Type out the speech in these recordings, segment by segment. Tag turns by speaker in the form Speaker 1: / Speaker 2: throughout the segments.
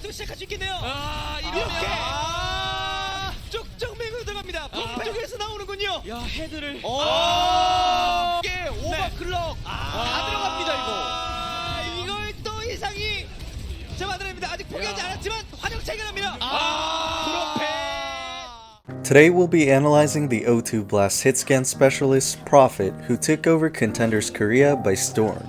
Speaker 1: 또 시작할 수 있겠네요.
Speaker 2: 이렇게
Speaker 1: 쪽정맥으로 들어갑니다. 북쪽에서 나오는군요.
Speaker 2: 야, 헤드를
Speaker 1: 이게
Speaker 2: 오버클럭 다 들어갑니다, 이거.
Speaker 1: 이걸 또 이상이 잡아내립니다. 아직 포기하지 않았지만 환영 체결합니다.
Speaker 3: Today we'll be analyzing the O2 Blast hit scan specialist Prophet, who took over Contenders Korea by storm.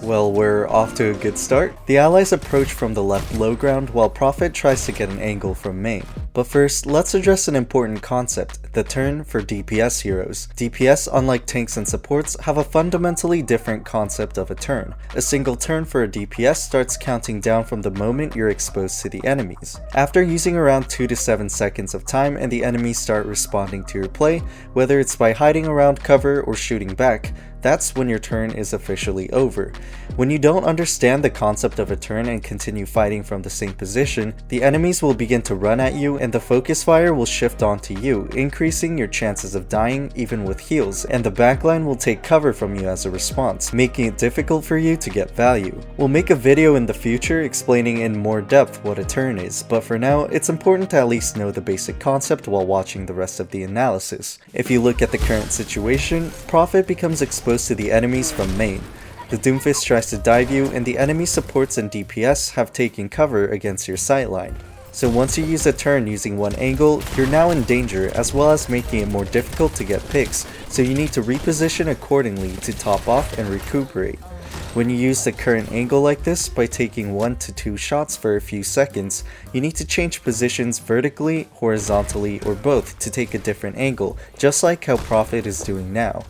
Speaker 3: Well, we're off to a good start. The allies approach from the left low ground while Prophet tries to get an angle from main. But first, let's address an important concept, the turn for DPS heroes. DPS, unlike tanks and supports, have a fundamentally different concept of a turn. A single turn for a DPS starts counting down from the moment you're exposed to the enemies. After using around 2 to 7 seconds of time and the enemies start responding to your play, whether it's by hiding around cover or shooting back, that's when your turn is officially over. When you don't understand the concept of a turn and continue fighting from the same position, the enemies will begin to run at you and the focus fire will shift onto you, increasing your chances of dying even with heals, and the backline will take cover from you as a response, making it difficult for you to get value. We'll make a video in the future explaining in more depth what a turn is, but for now, it's important to at least know the basic concept while watching the rest of the analysis. If you look at the current situation, Prophet becomes exposed to the enemies from main. The Doomfist tries to dive you and the enemy supports and DPS have taken cover against your sightline. So once you use a turn using one angle, you're now in danger as well as making it more difficult to get picks, so you need to reposition accordingly to top off and recuperate. When you use the current angle like this by taking 1 to 2 shots for a few seconds, you need to change positions vertically, horizontally, or both to take a different angle, just like how Prophet is doing now.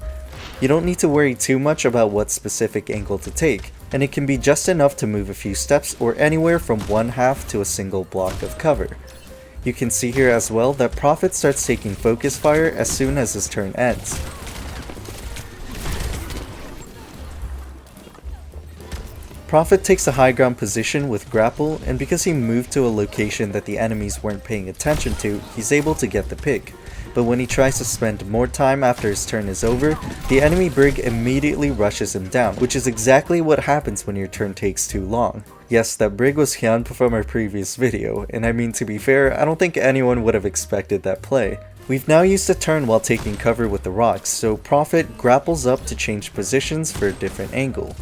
Speaker 3: You don't need to worry too much about what specific angle to take, and it can be just enough to move a few steps or anywhere from 1/2 to a single block of cover. You can see here as well that Prophet starts taking focus fire as soon as his turn ends. Prophet takes a high ground position with grapple, and because he moved to a location that the enemies weren't paying attention to, he's able to get the pick. But when he tries to spend more time after his turn is over, the enemy brig immediately rushes him down, which is exactly what happens when your turn takes too long. Yes, that brig was Hyun from our previous video, and I mean, to be fair, I don't think anyone would have expected that play. We've now used a turn while taking cover with the rocks, so Prophet grapples up to change positions for a different angle.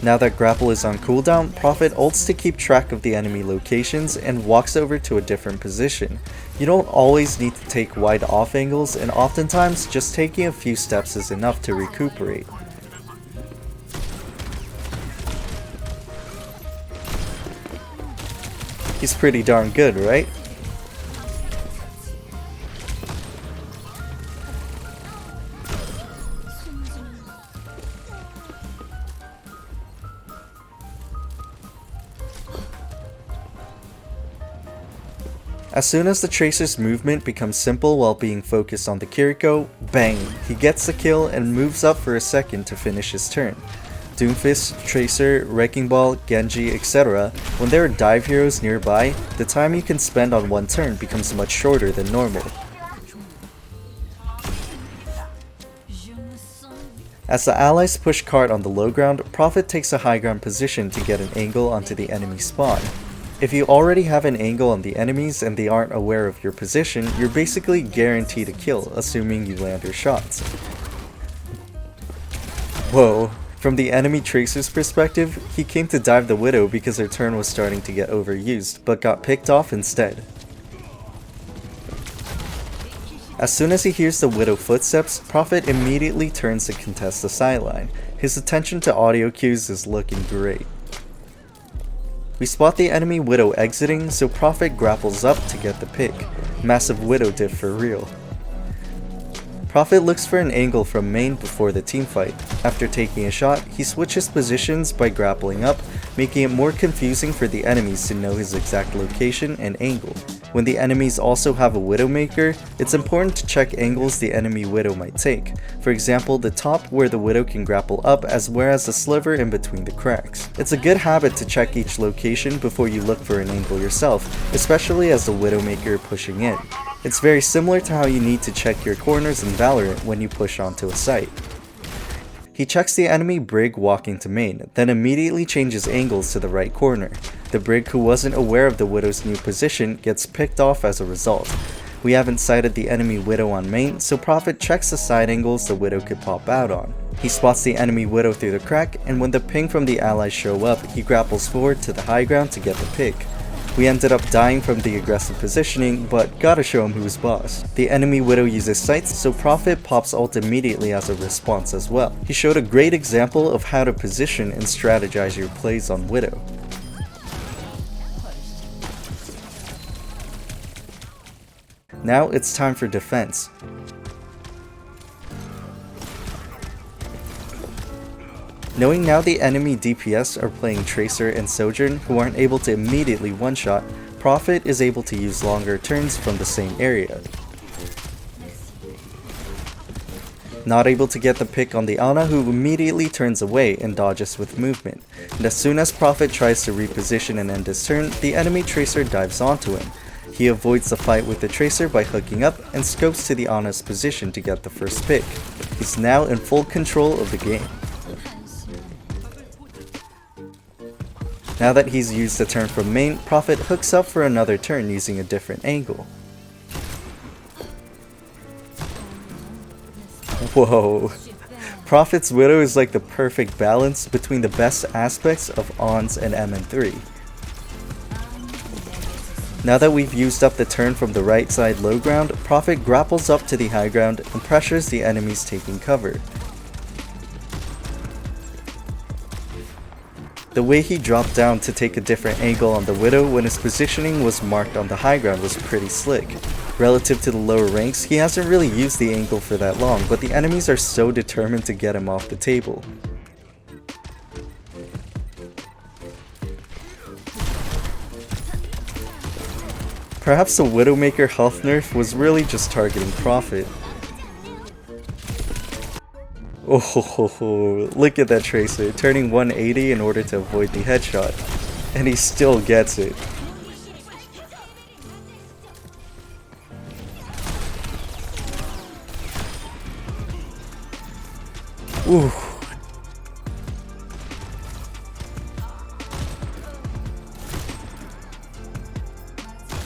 Speaker 3: Now that grapple is on cooldown, Prophet ults to keep track of the enemy locations and walks over to a different position. You don't always need to take wide off angles, and oftentimes just taking a few steps is enough to recuperate. He's pretty darn good, right? As soon as the Tracer's movement becomes simple while being focused on the KROW, bang! He gets the kill and moves up for a second to finish his turn. Doomfist, Tracer, Wrecking Ball, Genji, etc. When there are dive heroes nearby, the time you can spend on one turn becomes much shorter than normal. As the allies push cart on the low ground, Prophet takes a high ground position to get an angle onto the enemy spawn. If you already have an angle on the enemies and they aren't aware of your position, you're basically guaranteed a kill, assuming you land your shots. Whoa, from the enemy Tracer's perspective, he came to dive the Widow because her turn was starting to get overused, but got picked off instead. As soon as he hears the Widow footsteps, Prophet immediately turns to contest the sideline. His attention to audio cues is looking great. We spot the enemy Widow exiting, so Prophet grapples up to get the pick. Massive Widow diff for real. Prophet looks for an angle from main before the teamfight. After taking a shot, he switches positions by grappling up, making it more confusing for the enemies to know his exact location and angle. When the enemies also have a Widowmaker, it's important to check angles the enemy Widow might take. For example, the top where the Widow can grapple up whereas the sliver in between the cracks. It's a good habit to check each location before you look for an angle yourself, especially as the Widowmaker pushing in. It's very similar to how you need to check your corners in Valorant when you push onto a site. He checks the enemy Brig walking to main, then immediately changes angles to the right corner. The Brig, who wasn't aware of the Widow's new position, gets picked off as a result. We haven't sighted the enemy Widow on main, so Prophet checks the side angles the Widow could pop out on. He spots the enemy Widow through the crack, and when the ping from the allies show up, he grapples forward to the high ground to get the pick. We ended up dying from the aggressive positioning, but gotta show him who's boss. The enemy Widow uses sights, so Prophet pops ult immediately as a response as well. He showed a great example of how to position and strategize your plays on Widow. Now it's time for defense. Knowing now the enemy DPS are playing Tracer and Sojourn, who aren't able to immediately one-shot, Prophet is able to use longer turns from the same area. Not able to get the pick on the Ana, who immediately turns away and dodges with movement. And as soon as Prophet tries to reposition and end his turn, the enemy Tracer dives onto him. He avoids the fight with the Tracer by hooking up and scopes to the Ana's position to get the first pick. He's now in full control of the game. Now that he's used the turn from main, Prophet hooks up for another turn using a different angle. Whoa. Prophet's Widow is like the perfect balance between the best aspects of ONS and MN3. Now that we've used up the turn from the right side low ground, Prophet grapples up to the high ground and pressures the enemies taking cover. The way he dropped down to take a different angle on the Widow when his positioning was marked on the high ground was pretty slick. Relative to the lower ranks, he hasn't really used the angle for that long, but the enemies are so determined to get him off the table. Perhaps the Widowmaker health nerf was really just targeting Prophet. Oh, look at that Tracer, turning 180 in order to avoid the headshot. And he still gets it. Ooh.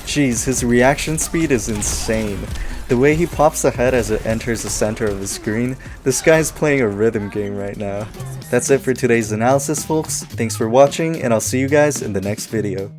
Speaker 3: Jeez, his reaction speed is insane. The way he pops ahead as it enters the center of the screen, this guy's playing a rhythm game right now. That's it for today's analysis, folks. Thanks for watching, and I'll see you guys in the next video.